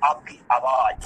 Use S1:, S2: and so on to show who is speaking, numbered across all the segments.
S1: आपकी आवाज।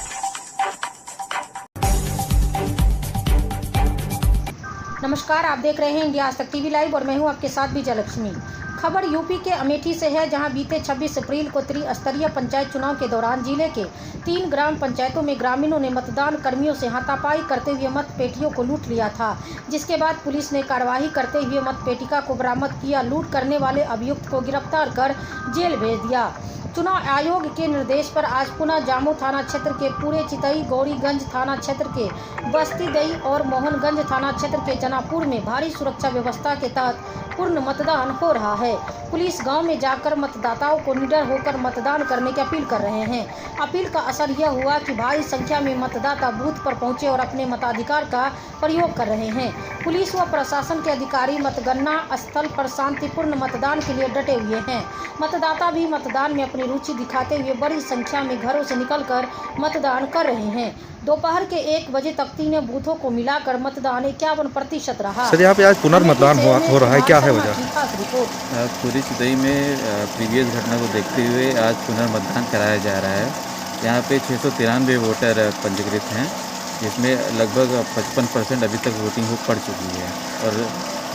S2: नमस्कार, आप देख रहे हैं इंडिया आज तक टीवी लाइव और मैं हूं आपके साथ विजयलक्ष्मी। खबर यूपी के अमेठी से है, जहां बीते 26 अप्रैल को त्रिस्तरीय पंचायत चुनाव के दौरान जिले के 3 ग्राम पंचायतों में ग्रामीणों ने मतदान कर्मियों से हाथापाई करते हुए मत पेटियों को लूट लिया था, जिसके बाद पुलिस ने कार्रवाई करते हुए मत पेटिका को बरामद किया। लूट करने वाले अभियुक्त को गिरफ्तार कर जेल भेज दिया। चुनाव आयोग के निर्देश पर आज पुनः जामू थाना क्षेत्र के पूरे चितई, गौरीगंज थाना क्षेत्र के बस्तीदई और मोहनगंज थाना क्षेत्र के जनापुर में भारी सुरक्षा व्यवस्था के तहत पूर्ण मतदान हो रहा है। पुलिस गांव में जाकर मतदाताओं को निडर होकर मतदान करने की अपील कर रहे हैं। अपील का असर यह हुआ कि भारी संख्या में मतदाता बूथ पर पहुंचे और अपने मताधिकार का प्रयोग कर रहे हैं। पुलिस व प्रशासन के अधिकारी मतगणना स्थल पर शांतिपूर्ण मतदान के लिए डटे हुए हैं। मतदाता भी मतदान में अपनी रुचि दिखाते हुए बड़ी संख्या में घरों से निकलकर मतदान कर रहे हैं। दोपहर के 1 बजे तक 3 बूथों को मिलाकर मतदान 51% रहा।
S3: सर, यहाँ पे आज पुनर्मतदान हो रहा है, क्या है वजह?
S4: पूरी चितई में प्रीवियस घटना को देखते हुए आज पुनर्मतदान कराया जा रहा है। यहाँ पे 693 वोटर पंजीकृत हैं, जिसमें लगभग 55% अभी तक वोटिंग हो पड़ चुकी है और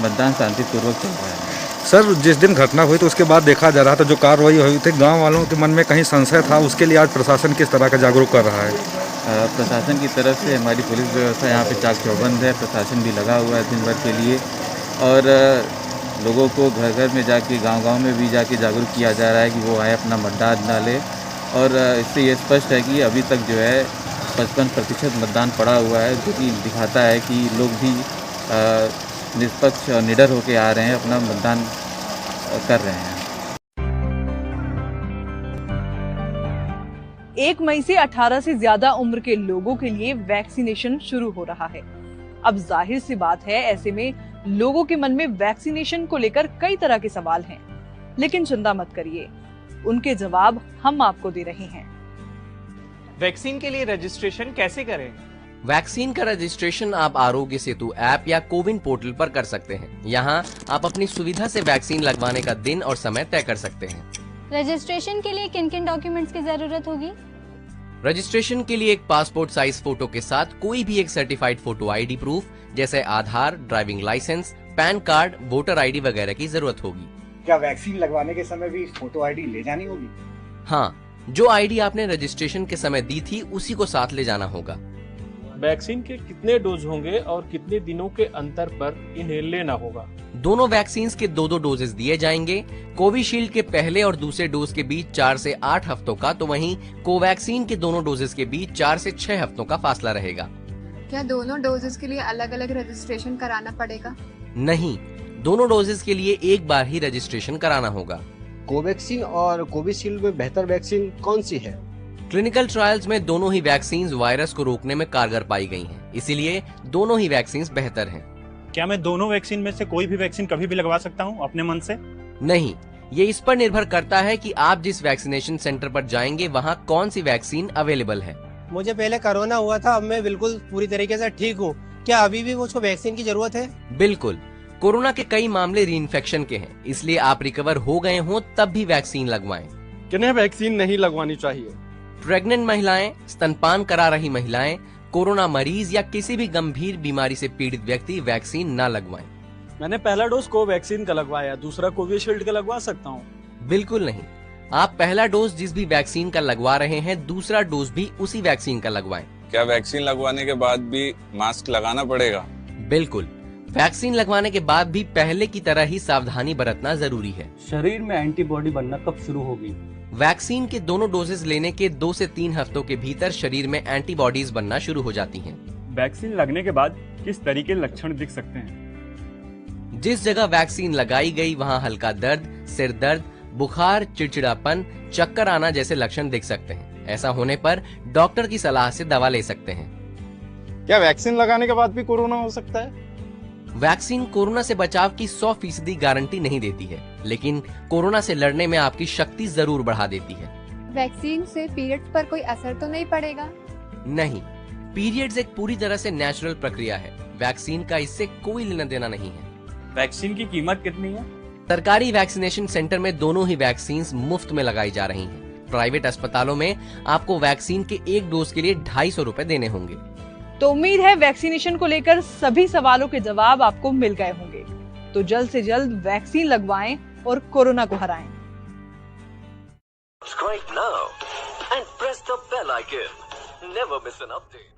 S4: मतदान शांतिपूर्वक चल रहा है।
S3: सर, जिस दिन घटना हुई तो उसके बाद देखा जा रहा था जो कार्रवाई हुई थी, गांव वालों के मन में कहीं संशय था, उसके लिए आज प्रशासन किस तरह का जागरूक कर रहा है?
S4: प्रशासन की तरफ से हमारी पुलिस व्यवस्था यहाँ पे चाक चौबंद है। प्रशासन भी लगा हुआ है दिन भर के लिए और लोगों को घर घर में जाके, गांव-गांव में भी जाके जागरूक किया जा रहा है कि वो आए अपना मतदान डालें। और इससे ये स्पष्ट है कि अभी तक जो है 55% मतदान पड़ा हुआ है, जो कि दिखाता है कि लोग भी निष्पक्ष और निडर होकर आ रहे हैं, अपना मतदान कर रहे हैं।
S5: 1 मई से 18 से ज्यादा उम्र के लोगों के लिए वैक्सीनेशन शुरू हो रहा है। अब जाहिर सी बात है, ऐसे में लोगों के मन में वैक्सीनेशन को लेकर कई तरह के सवाल हैं, लेकिन चिंता मत करिए, उनके जवाब हम आपको दे रहे हैं।
S6: वैक्सीन के लिए रजिस्ट्रेशन कैसे करें?
S7: वैक्सीन का रजिस्ट्रेशन आप आरोग्य सेतु ऐप या कोविन पोर्टल पर कर सकते हैं। यहाँ आप अपनी सुविधा से वैक्सीन लगवाने का दिन और समय तय कर सकते हैं।
S8: रजिस्ट्रेशन के लिए किन किन डॉक्यूमेंट्स की जरूरत होगी?
S7: रजिस्ट्रेशन के लिए एक पासपोर्ट साइज फोटो के साथ कोई भी एक सर्टिफाइड फोटो आईडी प्रूफ जैसे Aadhaar, driving licence, PAN card, voter ID वगैरह की जरूरत होगी।
S9: क्या वैक्सीन लगवाने के समय भी फोटो आईडी ले जानी होगी?
S7: हाँ, जो आईडी आपने रजिस्ट्रेशन के समय दी थी उसी को साथ ले जाना होगा।
S10: वैक्सीन के कितने डोज होंगे और कितने दिनों के अंतर पर इन्हें लेना होगा?
S7: दोनों वैक्सीन के 2-2 डोजेस दिए जाएंगे। कोविशील्ड के पहले और दूसरे डोज के बीच 4 से 8 हफ्तों का, तो वहीं कोवैक्सीन के दोनों डोजेस के बीच 4 से 6 हफ्तों का फासला रहेगा।
S8: क्या दोनों डोजेस के लिए अलग अलग रजिस्ट्रेशन कराना पड़ेगा?
S7: नहीं, दोनों डोजेस के लिए एक बार ही रजिस्ट्रेशन कराना होगा।
S11: कोवैक्सीन और कोविशील्ड में बेहतर वैक्सीन कौन सी है?
S7: क्लिनिकल ट्रायल्स में दोनों ही वैक्सीन वायरस को रोकने में कारगर पाई गई हैं, इसीलिए दोनों ही वैक्सीन बेहतर हैं।
S12: क्या मैं दोनों वैक्सीन में से कोई भी वैक्सीन कभी भी लगवा सकता हूं अपने मन से?
S7: नहीं, ये इस पर निर्भर करता है कि आप जिस वैक्सीनेशन सेंटर पर जाएंगे वहाँ कौन सी वैक्सीन अवेलेबल है।
S13: मुझे पहले कोरोना हुआ था, अब मैं बिल्कुल पूरी तरीके से ठीक हूँ। क्या अभी भी मुझको वैक्सीन की जरूरत है?
S7: बिल्कुल, कोरोना के कई मामले रीइंफेक्शन के हैं, इसलिए आप रिकवर हो गए हों तब भी वैक्सीन लगवाएं।
S10: किन्हें वैक्सीन नहीं लगवानी चाहिए?
S7: प्रेग्नेंट महिलाएं, स्तनपान करा रही महिलाएं, कोरोना मरीज या किसी भी गंभीर बीमारी से पीड़ित व्यक्ति वैक्सीन न लगवाएं।
S10: मैंने पहला डोज कोवैक्सीन का लगवाया, दूसरा कोविशील्ड का लगवा सकता हूँ?
S7: बिल्कुल नहीं, आप पहला डोज जिस भी वैक्सीन का लगवा रहे हैं, दूसरा डोज भी उसी वैक्सीन का लगवाएं।
S14: क्या वैक्सीन लगवाने के बाद भी मास्क लगाना पड़ेगा?
S7: बिल्कुल, वैक्सीन लगवाने के बाद भी पहले की तरह ही सावधानी बरतना जरूरी है।
S15: शरीर में एंटीबॉडी बनना कब शुरू होगी?
S7: वैक्सीन के दोनों डोजेस लेने के 2 से 3 हफ्तों के भीतर शरीर में एंटीबॉडीज बनना शुरू हो जाती हैं।
S12: वैक्सीन लगने के बाद किस तरह के लक्षण दिख सकते हैं?
S7: जिस जगह वैक्सीन लगाई गई वहां हल्का दर्द, सिर दर्द, बुखार, चिड़चिड़ापन, चक्कर आना जैसे लक्षण दिख सकते हैं। ऐसा होने पर डॉक्टर की सलाह से दवा ले सकते हैं।
S10: क्या वैक्सीन लगाने के बाद भी कोरोना हो सकता है?
S7: वैक्सीन कोरोना से बचाव की 100% गारंटी नहीं देती है, लेकिन कोरोना से लड़ने में आपकी शक्ति जरूर बढ़ा देती है।
S8: वैक्सीन से पीरियड्स पर कोई असर तो नहीं पड़ेगा?
S7: नहीं, पीरियड्स एक पूरी तरह से नेचुरल प्रक्रिया है। वैक्सीन का इससे कोई लेना देना नहीं है।
S12: वैक्सीन की कीमत कितनी है?
S7: सरकारी वैक्सीनेशन सेंटर में दोनों ही वैक्सीन मुफ्त में लगाई जा रही हैं। प्राइवेट अस्पतालों में आपको वैक्सीन के एक डोज के लिए 250 रुपए देने होंगे।
S5: तो उम्मीद है वैक्सीनेशन को लेकर सभी सवालों के जवाब आपको मिल गए होंगे। तो जल्द से जल्द वैक्सीन लगवाएं और कोरोना को हराएं।
S1: Subscribe now and press the bell icon. Never miss an update.